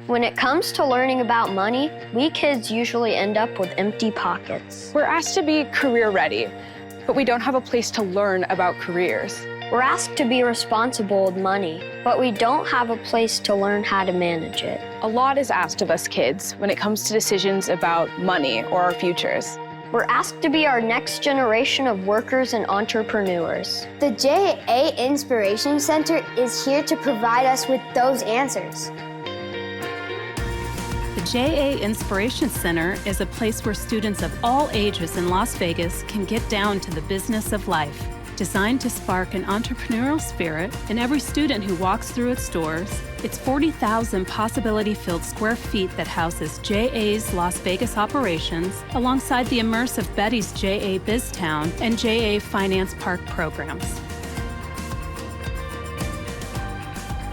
When it comes to learning about money, we kids usually end up with empty pockets. We're asked to be career ready, but we don't have a place to learn about careers. We're asked to be responsible with money, but we don't have a place to learn how to manage it. A lot is asked of us kids when it comes to decisions about money or our futures. We're asked to be our next generation of workers and entrepreneurs. The JA Inspiration Center is here to provide us with those answers. The JA Inspiration Center is a place where students of all ages in Las Vegas can get down to the business of life. Designed to spark an entrepreneurial spirit in every student who walks through its doors, it's 40,000 possibility-filled square feet that houses JA's Las Vegas operations alongside the immersive Betty's JA BizTown and JA Finance Park programs.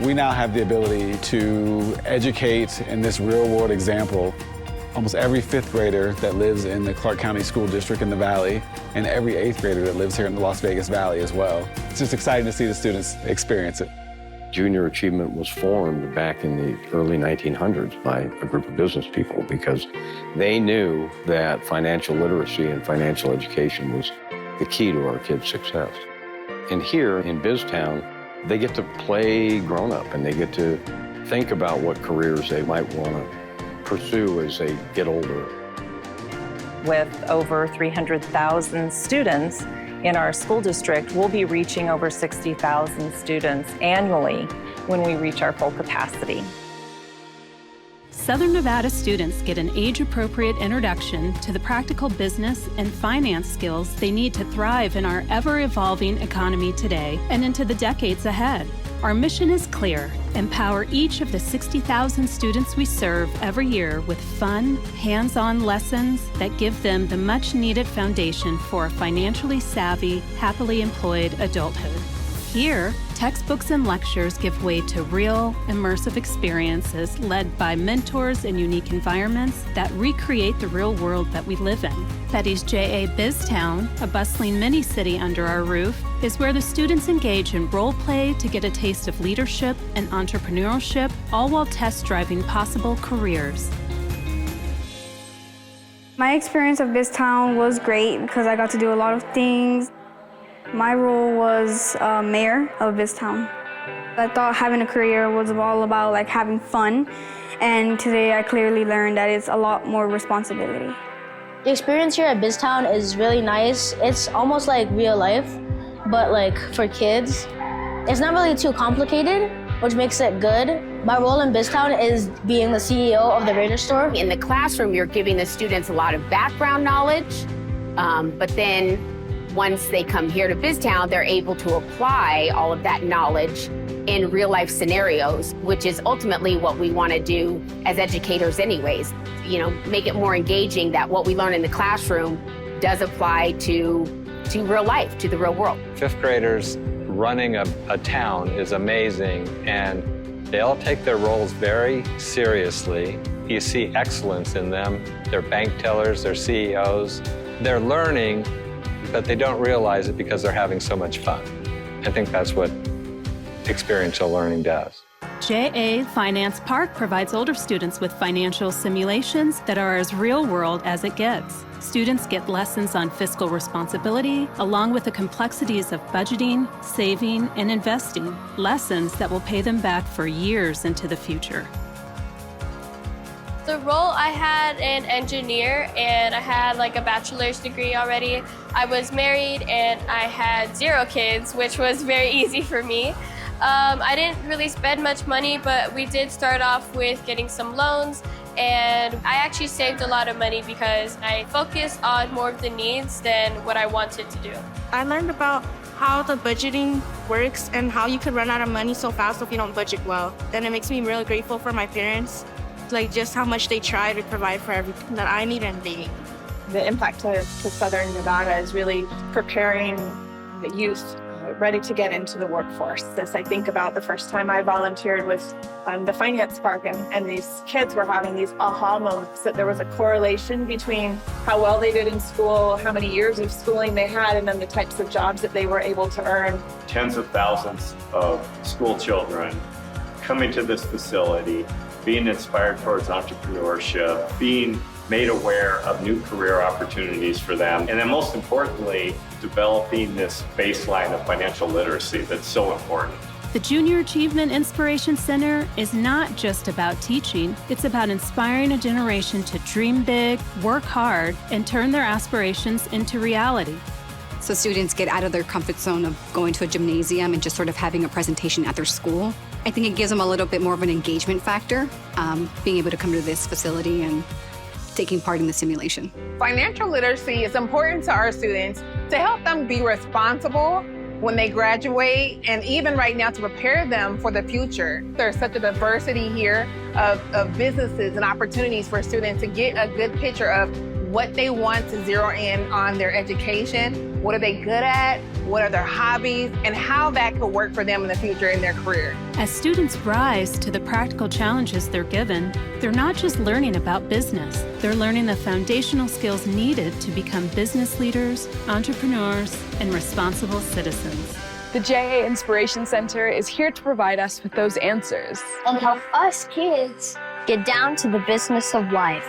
We now have the ability to educate in this real-world example almost every fifth grader that lives in the Clark County School District in the Valley and every eighth grader that lives here in the Las Vegas Valley as well. It's just exciting to see the students experience it. Junior Achievement was formed back in the early 1900s by a group of business people because they knew that financial literacy and financial education was the key to our kids' success. And here in BizTown, they get to play grown-up and they get to think about what careers they might want to pursue as they get older. With over 300,000 students in our school district, we'll be reaching over 60,000 students annually when we reach our full capacity. Southern Nevada students get an age-appropriate introduction to the practical business and finance skills they need to thrive in our ever-evolving economy today and into the decades ahead. Our mission is clear: empower each of the 60,000 students we serve every year with fun, hands-on lessons that give them the much-needed foundation for a financially savvy, happily employed adulthood. Here, textbooks and lectures give way to real, immersive experiences led by mentors in unique environments that recreate the real world that we live in. Betty's JA BizTown, a bustling mini-city under our roof, is where the students engage in role play to get a taste of leadership and entrepreneurship, all while test driving possible careers. My experience at BizTown was great because I got to do a lot of things. My role was mayor of BizTown. I thought having a career was all about like having fun, and today I clearly learned that it's a lot more responsibility. The experience here at BizTown is really nice. It's almost like real life, but like for kids. It's not really too complicated, which makes it good. My role in BizTown is being the CEO of the Raider store. In the classroom, you're giving the students a lot of background knowledge, but then once they come here to BizTown, they're able to apply all of that knowledge in real life scenarios, which is ultimately what we want to do as educators anyways. You know, make it more engaging that what we learn in the classroom does apply to real life, to the real world. Fifth graders running a town is amazing, and they all take their roles very seriously. You see excellence in them. They're bank tellers, they're CEOs. They're learning, but they don't realize it because they're having so much fun. I think that's what experiential learning does. JA Finance Park provides older students with financial simulations that are as real-world as it gets. Students get lessons on fiscal responsibility, along with the complexities of budgeting, saving, and investing, lessons that will pay them back for years into the future. The role, I had an engineer and I had like a bachelor's degree already. I was married and I had 0 kids, which was very easy for me. I didn't really spend much money, but we did start off with getting some loans, and I actually saved a lot of money because I focused on more of the needs than what I wanted to do. I learned about how the budgeting works and how you can run out of money so fast if you don't budget well. Then it makes me really grateful for my parents, like just how much they try to provide for everything that I need and they need. The impact to Southern Nevada is really preparing the youth ready to get into the workforce. As I think about the first time I volunteered with the Finance Park, and these kids were having these aha moments that there was a correlation between how well they did in school, how many years of schooling they had, and then the types of jobs that they were able to earn. Tens of thousands of school children coming to this facility, being inspired towards entrepreneurship, being made aware of new career opportunities for them, and then most importantly, developing this baseline of financial literacy that's so important. The Junior Achievement Inspiration Center is not just about teaching, it's about inspiring a generation to dream big, work hard, and turn their aspirations into reality. So students get out of their comfort zone of going to a gymnasium and just sort of having a presentation at their school. I think it gives them a little bit more of an engagement factor, being able to come to this facility and taking part in the simulation. Financial literacy is important to our students to help them be responsible when they graduate, and even right now to prepare them for the future. There's such a diversity here of businesses and opportunities for students to get a good picture of what they want to zero in on their education, what are they good at, what are their hobbies, and how that could work for them in the future in their career. As students rise to the practical challenges they're given, they're not just learning about business, they're learning the foundational skills needed to become business leaders, entrepreneurs, and responsible citizens. The JA Inspiration Center is here to provide us with those answers. And help us kids get down to the business of life.